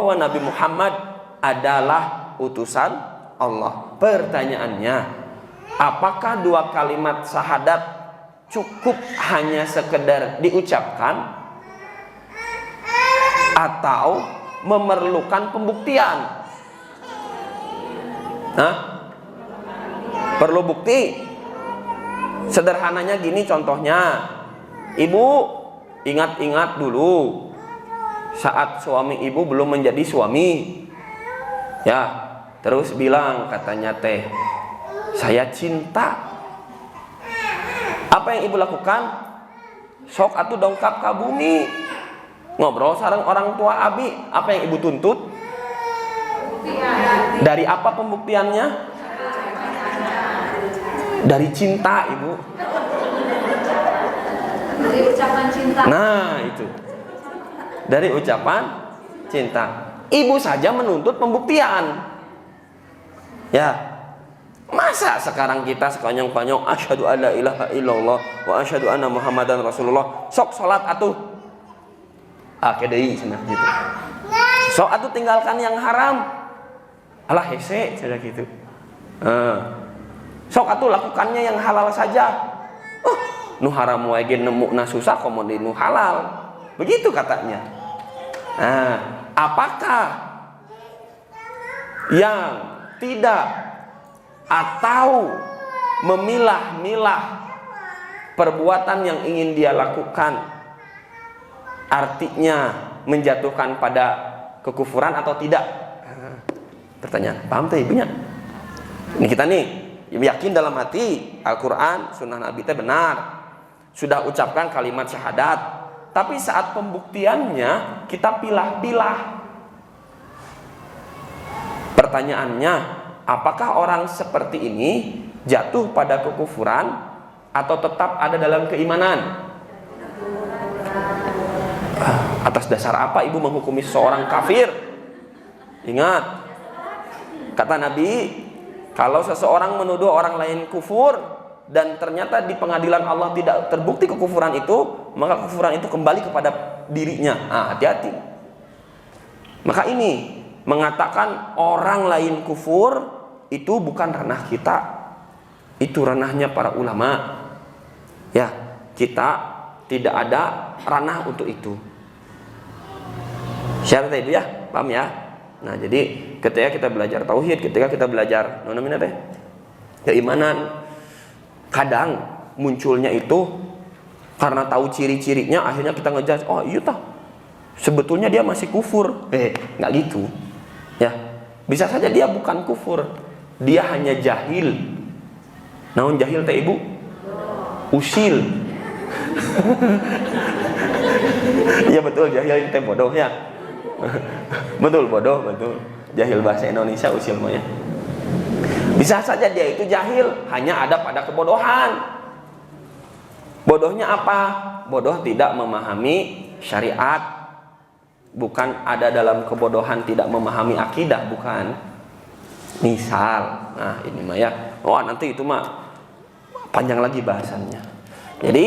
bahwa Nabi Muhammad adalah utusan Allah. Pertanyaannya, apakah dua kalimat syahadat cukup hanya sekedar diucapkan atau memerlukan pembuktian? Perlu bukti. Sederhananya gini contohnya, ibu ingat-ingat dulu saat suami ibu belum menjadi suami, ya, terus bilang katanya teh, saya cinta. Apa yang ibu lakukan? Sok atuh dongkap ka bumi, ngobrol sareng orang tua abi. Apa yang ibu tuntut? Dari apa pembuktiannya? Dari cinta, ibu. Dari ucapan cinta. Nah, itu. Dari ucapan cinta. Ibu saja menuntut pembuktian. Ya. Masa sekarang kita sekonyong-konyong asyhadu alla ilaha illallah wa asyhadu anna muhammadan rasulullah, sok salat atuh. Deui cenah gitu. Sok atuh tinggalkan yang haram. Alah hese cenah gitu. Sok atuh lakukannya yang halal saja. Nu haram wae ge nemu na susah komo di nu halal. Begitu katanya. Apakah yang tidak atau memilah-milah perbuatan yang ingin dia lakukan artinya menjatuhkan pada kekufuran atau tidak? Pertanyaan, paham tuh ibunya? Ini kita nih yakin dalam hati Al-Quran, Sunnah Nabi itu benar, sudah ucapkan kalimat syahadat, tapi saat pembuktiannya kita pilah-pilah. Pertanyaannya, apakah orang seperti ini jatuh pada kekufuran atau tetap ada dalam keimanan? Atas dasar apa ibu menghukumi seorang kafir? Ingat, kata Nabi, kalau seseorang menuduh orang lain kufur dan ternyata di pengadilan Allah tidak terbukti kekufuran itu, maka kekufuran itu kembali kepada dirinya. Hati-hati. Maka ini mengatakan orang lain kufur itu bukan ranah kita, itu ranahnya para ulama. Ya, kita tidak ada ranah untuk itu. Syaratnya itu ya, paham ya? Nah, jadi ketika kita belajar tauhid, ketika kita belajar keimanan, kadang munculnya itu karena tahu ciri-cirinya, akhirnya kita ngejudge, oh iya tah, sebetulnya dia masih kufur. Nggak gitu. Ya, bisa saja dia bukan kufur, dia hanya jahil. Naon jahil teh ibu? Usil. Iya betul, jahil teh bodoh ya. Betul, bodoh, betul. Jahil bahasa Indonesia usil mah ya. Bisa saja dia itu jahil, hanya ada pada kebodohan. Bodohnya apa? Bodoh tidak memahami syariat. Bukan ada dalam kebodohan tidak memahami akidah, bukan. Misal, nah ini mah ya. Nanti itu mah panjang lagi bahasannya. Jadi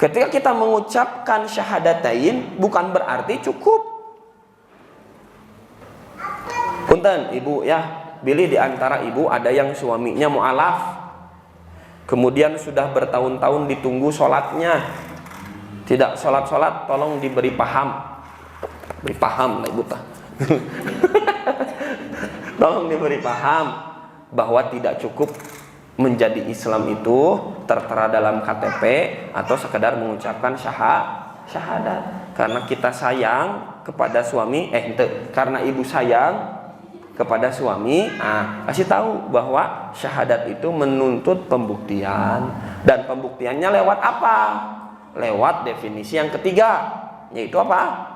ketika kita mengucapkan syahadatain bukan berarti cukup. Punten ibu ya, pilih di antara ibu ada yang suaminya mu'alaf, kemudian sudah bertahun-tahun ditunggu sholatnya, tidak sholat-sholat, tolong diberi paham. Beri paham lah ibu tah. Tolong diberi paham bahwa tidak cukup menjadi Islam itu tertera dalam KTP atau sekedar mengucapkan syahadat. Karena kita sayang kepada suami, karena ibu sayang kepada suami, kasih tahu bahwa syahadat itu menuntut pembuktian, dan pembuktiannya lewat apa? Lewat definisi yang ketiga, yaitu apa?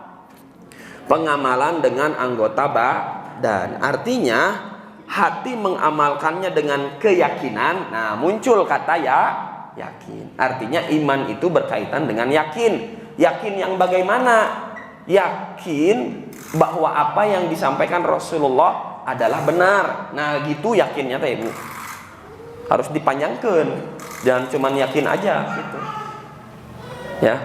Pengamalan dengan anggota badan. Artinya hati mengamalkannya dengan keyakinan. Nah, muncul kata yakin. Artinya iman itu berkaitan dengan yakin. Yakin yang bagaimana? Yakin bahwa apa yang disampaikan Rasulullah adalah benar. Nah, gitu yakinnya teh ibu. Harus dipanjangkan. Jangan cuman yakin aja gitu. Ya.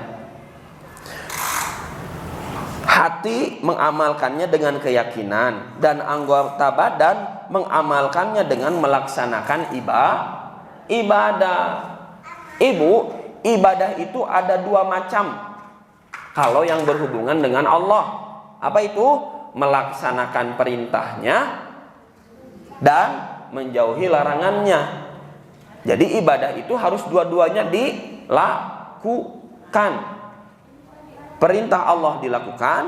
Hati mengamalkannya dengan keyakinan, dan anggota badan mengamalkannya dengan melaksanakan ibadah. Ibu, ibadah itu ada dua macam. Kalau yang berhubungan dengan Allah, apa itu? Melaksanakan perintahnya dan menjauhi larangannya. Jadi ibadah itu harus dua-duanya dilakukan. Perintah Allah dilakukan,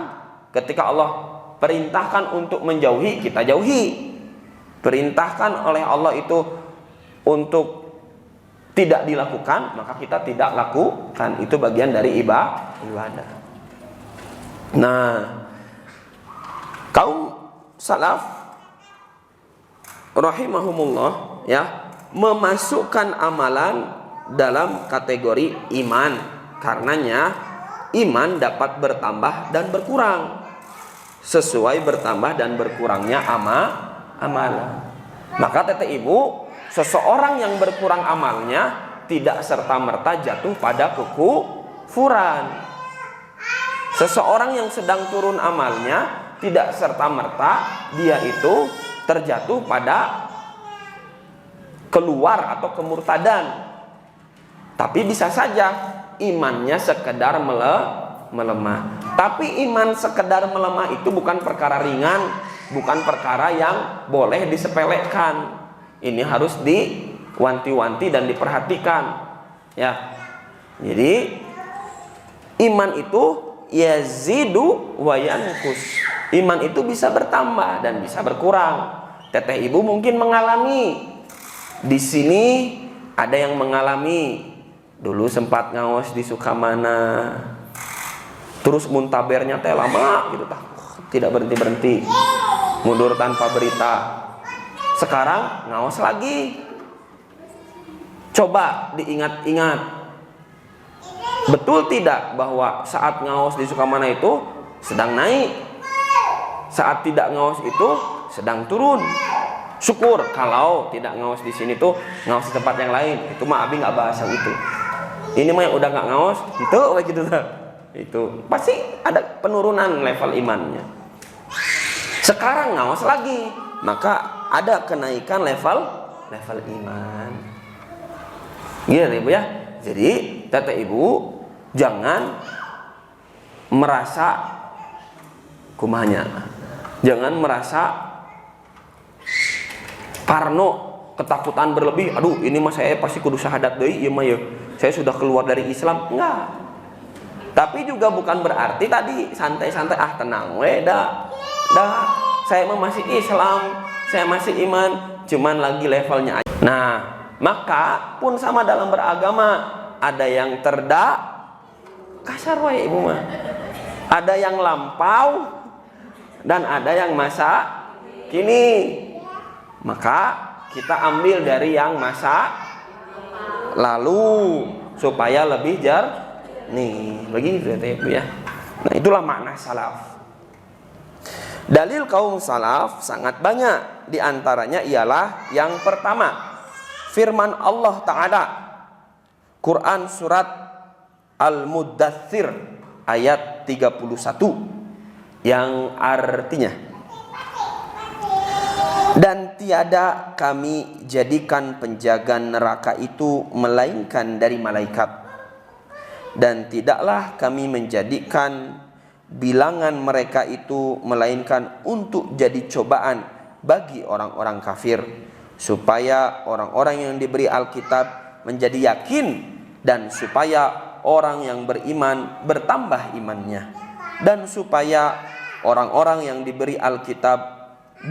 ketika Allah perintahkan untuk menjauhi, kita jauhi. Perintahkan oleh Allah itu untuk tidak dilakukan, maka kita tidak lakukan. Itu bagian dari ibadah. Nah, kaum salaf rahimahumullah ya, memasukkan amalan dalam kategori iman. Karenanya iman dapat bertambah dan berkurang sesuai bertambah dan berkurangnya amalan. Maka teteh ibu, seseorang yang berkurang amalnya tidak serta-merta jatuh pada kekufuran. Seseorang yang sedang turun amalnya tidak serta-merta dia itu terjatuh pada keluar atau kemurtadan. Tapi bisa saja imannya sekedar melemah. Tapi iman sekedar melemah itu bukan perkara ringan, bukan perkara yang boleh disepelekan. Ini harus diwanti-wanti dan diperhatikan ya. Jadi iman itu yazidu wa yanqus. Iman itu bisa bertambah dan bisa berkurang. Teteh ibu mungkin mengalami. Di sini ada yang mengalami dulu sempat ngaos di Sukamana, terus muntabernya teh lama gitu, tidak berhenti-berhenti, mundur tanpa berita. Sekarang ngaos lagi. Coba diingat-ingat, betul tidak bahwa saat ngaos di Sukamana itu sedang naik, saat tidak ngaos itu sedang turun. Syukur kalau tidak ngaos di sini tuh ngaos di tempat yang lain. Itu mah abi nggak bahas yang itu. Ini mah yang udah nggak ngaos itu gitu tuh. Itu pasti ada penurunan level imannya. Sekarang ngaos lagi, maka ada kenaikan level iman. Gitu ibu ya. Jadi teteh ibu jangan merasa kumahnya. Jangan merasa parno, ketakutan berlebih. Aduh, ini mah saya pasti kudu syahadat deui ieu mah ya. Saya sudah keluar dari Islam. Enggak. Tapi juga bukan berarti tadi santai-santai tenang we dah. Saya mah masih Islam, saya masih iman, cuman lagi levelnya aja. Nah, maka pun sama dalam beragama, ada yang kasar we ibu mah. Ada yang lampau dan ada yang masa kini. Maka kita ambil dari yang masa lalu supaya lebih jernih. Begitu ya. Nah, itulah makna salaf. Dalil kaum salaf sangat banyak. Di antaranya ialah yang pertama, firman Allah Ta'ala, Quran surat Al-Muddathir ayat 31, yang artinya, dan tiada kami jadikan penjaga neraka itu melainkan dari malaikat, dan tidaklah kami menjadikan bilangan mereka itu melainkan untuk jadi cobaan bagi orang-orang kafir, supaya orang-orang yang diberi Alkitab menjadi yakin, dan supaya orang yang beriman bertambah imannya, dan supaya orang-orang yang diberi Alkitab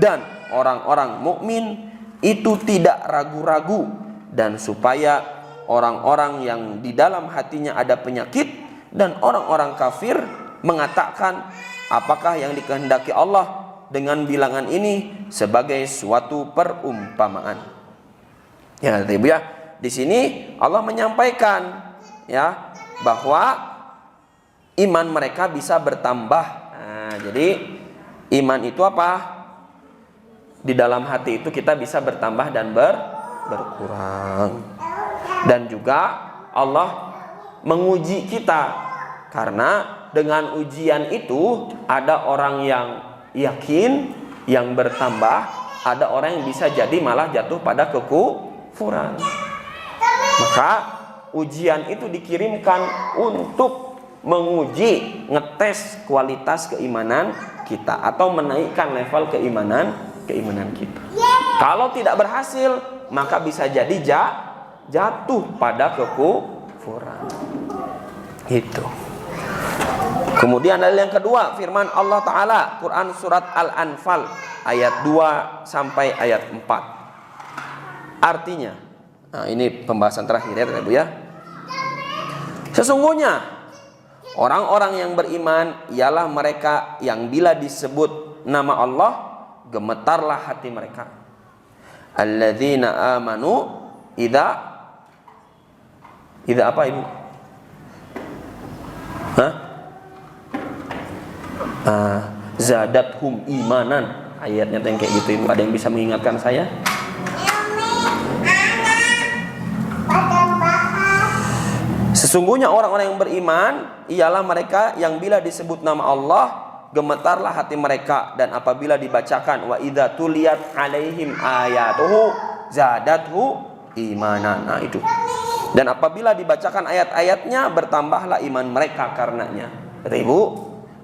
dan orang-orang mukmin itu tidak ragu-ragu, dan supaya orang-orang yang di dalam hatinya ada penyakit dan orang-orang kafir mengatakan apakah yang dikehendaki Allah dengan bilangan ini sebagai suatu perumpamaan. Ya, Ibu ya. Di sini Allah menyampaikan ya bahwa iman mereka bisa bertambah. Nah, jadi iman itu apa? Di dalam hati itu kita bisa bertambah dan berkurang. Dan juga Allah menguji kita, karena dengan ujian itu ada orang yang yakin, yang bertambah, ada orang yang bisa jadi malah jatuh pada kekufuran. Maka ujian itu dikirimkan untuk menguji, ngetes kualitas keimanan kita atau menaikkan level keimanan kita. Kalau tidak berhasil, maka bisa jadi jatuh pada kekufuran. Itu. Kemudian dalil yang kedua, firman Allah Ta'ala, Quran surat Al-Anfal ayat 2 sampai ayat 4. Artinya, nah ini pembahasan terakhir ya Ibu ya. Sesungguhnya orang-orang yang beriman ialah mereka yang bila disebut nama Allah gemetarlah hati mereka. Alladzina amanu idza apa Ibu? Zadathum imanan. Ayatnya yang kayak gitu Ibu. Ada yang bisa mengingatkan saya? Sesungguhnya orang-orang yang beriman ialah mereka yang bila disebut nama Allah gemetarlah hati mereka, dan apabila dibacakan wa idza tuliyat alaihim ayatuhu zadathu imanan. Nah itu. Dan apabila dibacakan ayat-ayatnya bertambahlah iman mereka karenanya. Kata Ibu,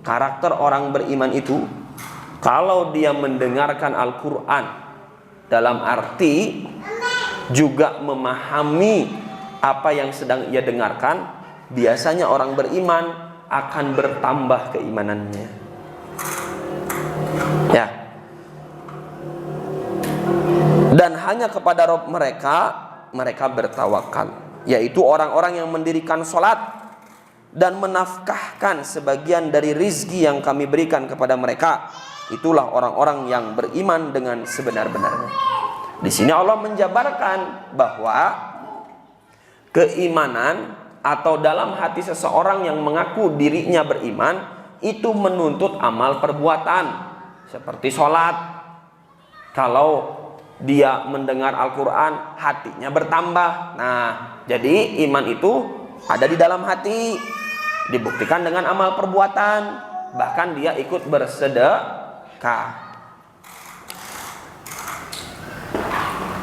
karakter orang beriman itu kalau dia mendengarkan Al-Quran dalam arti juga memahami apa yang sedang ia dengarkan, biasanya orang beriman akan bertambah keimanannya. Ya. Dan hanya kepada Rabb mereka bertawakal, yaitu orang-orang yang mendirikan sholat dan menafkahkan sebagian dari rizki yang kami berikan kepada mereka. Itulah orang-orang yang beriman dengan sebenar-benarnya. Di sini Allah menjabarkan bahwa keimanan atau dalam hati seseorang yang mengaku dirinya beriman itu menuntut amal perbuatan seperti sholat. Kalau dia mendengar Al-Quran, hatinya bertambah. Nah, jadi iman itu ada di dalam hati, dibuktikan dengan amal perbuatan, bahkan dia ikut bersedekah.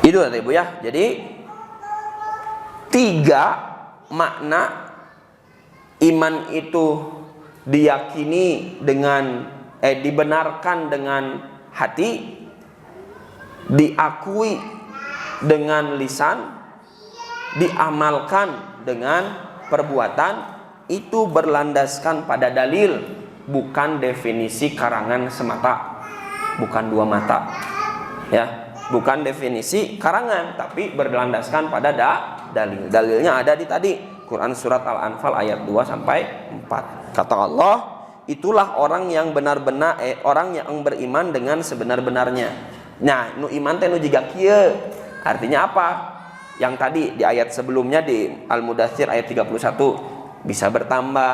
Itu ya Ibu ya. Jadi 3 makna iman itu diyakini dengan dibenarkan dengan hati, diakui dengan lisan, diamalkan dengan perbuatan, itu berlandaskan pada dalil, bukan definisi karangan semata, bukan 2 mata ya, bukan definisi karangan, tapi berlandaskan pada dalil. Dalilnya ada di tadi Quran surat Al-Anfal ayat 2 sampai 4. Kata Allah, itulah orang yang benar-benar orang yang beriman dengan sebenar-benarnya. Nah, nu iman teh nu jiga kieu. Artinya apa? Yang tadi di ayat sebelumnya di Al-Mudaththir ayat 31, bisa bertambah,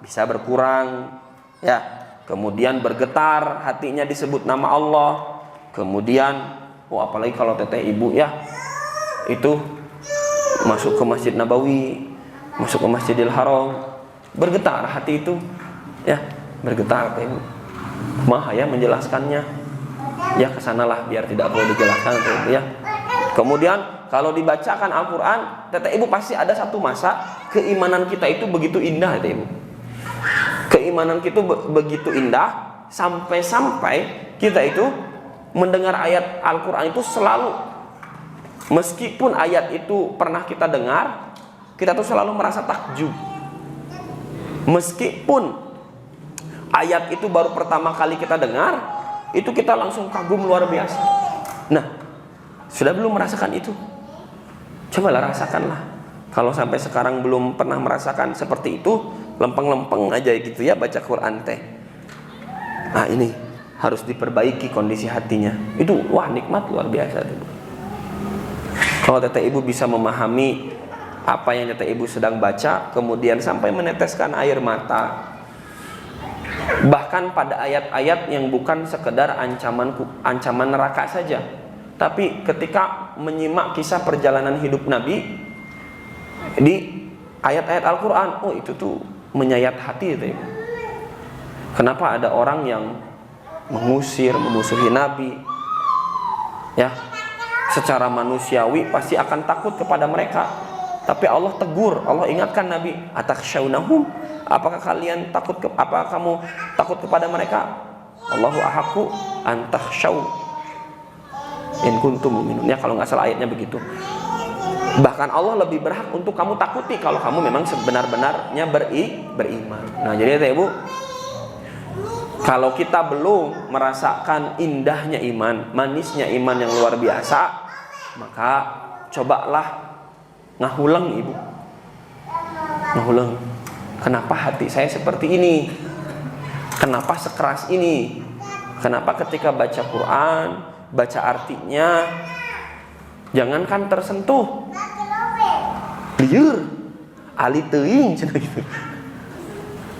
bisa berkurang, ya. Kemudian bergetar hatinya disebut nama Allah. Kemudian apalagi kalau teteh ibu ya, itu masuk ke Masjid Nabawi, masuk ke Masjidil Haram, bergetar hati itu, ya, bergetar teh ibu. Mah ya menjelaskannya, ya kesanalah biar tidak perlu dijelaskan teh ibu ya. Kemudian kalau dibacakan Al-Quran, teteh ibu pasti ada satu masa keimanan kita itu begitu indah teh ibu. Keimanan kita begitu indah sampai-sampai kita itu mendengar ayat Al-Quran itu selalu, meskipun ayat itu pernah kita dengar, kita tuh selalu merasa takjub. Meskipun ayat itu baru pertama kali kita dengar, itu kita langsung kagum luar biasa. Nah, sudah belum merasakan itu? Cobalah rasakanlah. Kalau sampai sekarang belum pernah merasakan seperti itu, lempeng-lempeng aja gitu ya baca Quran teh. Nah ini harus diperbaiki kondisi hatinya. Itu wah nikmat luar biasa tuh. Kalau teteh ibu bisa memahami apa yang teteh ibu sedang baca, kemudian sampai meneteskan air mata, bahkan pada ayat-ayat yang bukan sekedar ancaman neraka saja, tapi ketika menyimak kisah perjalanan hidup Nabi di ayat-ayat Al-Quran, oh itu tuh menyayat hati itu. Kenapa ada orang yang mengusir, memusuhi Nabi? Ya, secara manusiawi pasti akan takut kepada mereka. Tapi Allah tegur, Allah ingatkan Nabi, atakhsyawnahum? Apakah kalian takut apakah kamu takut kepada mereka? Allahu ahaqqu an takhsyaw in kuntum mu'minin. Ya, kalau nggak salah ayatnya begitu. Bahkan Allah lebih berhak untuk kamu takuti kalau kamu memang sebenar-benarnya beriman. Nah, jadi ya Ibu, kalau kita belum merasakan indahnya iman, manisnya iman yang luar biasa, maka cobalah ngahuleng Ibu. Ngahuleng. Kenapa hati saya seperti ini? Kenapa sekeras ini? Kenapa ketika baca Quran, baca artinya, jangankan tersentuh, liur, ali teuing cenah gitu.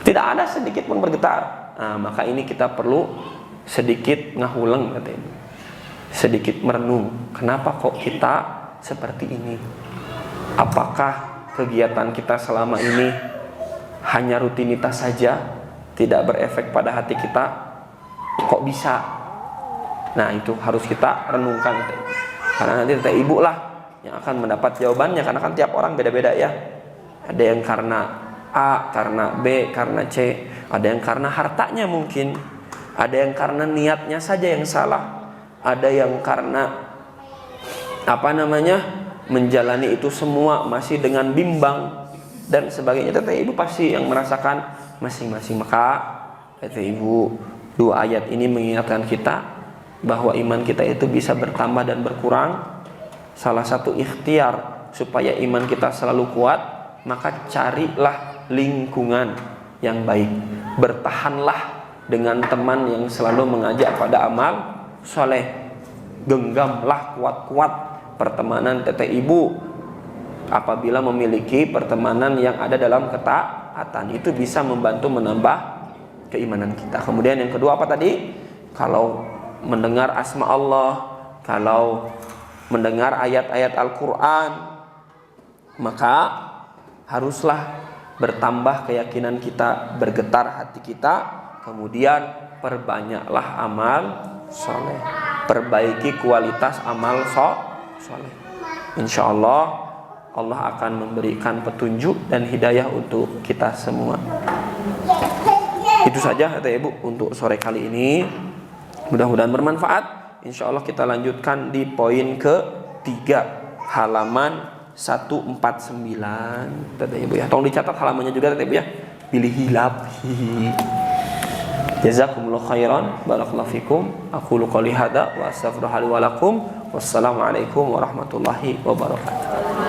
Tidak ada sedikit pun bergetar. Nah, maka ini kita perlu sedikit ngahuleng katanya. Sedikit merenung. Kenapa kok kita seperti ini? Apakah kegiatan kita selama ini hanya rutinitas saja, tidak berefek pada hati kita? Kok bisa? Nah, itu harus kita renungkan. Karena nanti Teh Ibu lah yang akan mendapat jawabannya. Karena kan tiap orang beda-beda ya. Ada yang karena A, karena B, karena C. Ada yang karena hartanya mungkin. Ada yang karena niatnya saja yang salah. Ada yang karena menjalani itu semua masih dengan bimbang dan sebagainya. Teh Ibu pasti yang merasakan masing-masing. Maka Teh Ibu, dua ayat ini mengingatkan kita bahwa iman kita itu bisa bertambah dan berkurang. Salah satu ikhtiar supaya iman kita selalu kuat, maka carilah lingkungan yang baik. Bertahanlah dengan teman yang selalu mengajak pada amal soleh. Genggamlah kuat-kuat pertemanan Teteh Ibu. Apabila memiliki pertemanan yang ada dalam ketaatan, itu bisa membantu menambah keimanan kita. Kemudian yang kedua apa tadi? Kalau mendengar asma Allah, kalau mendengar ayat-ayat Al-Quran, maka haruslah bertambah keyakinan kita, bergetar hati kita. Kemudian perbanyaklah amal soleh, perbaiki kualitas amal soleh. Insya Allah Allah akan memberikan petunjuk dan hidayah untuk kita semua. Itu saja Teh Ibu untuk sore kali ini. Mudah-mudahan bermanfaat. Insya Allah kita lanjutkan di poin ketiga, halaman 149 Teh Ibu ya. Tolong dicatat halamannya juga Teh Ibu ya. Pilih hilap. Jazakumullah khairan. Barakallahu fikum. Aqulu qouli hadza wa astaghfirullaha li wa lakum. Wassalamualaikum warahmatullahi wabarakatuh.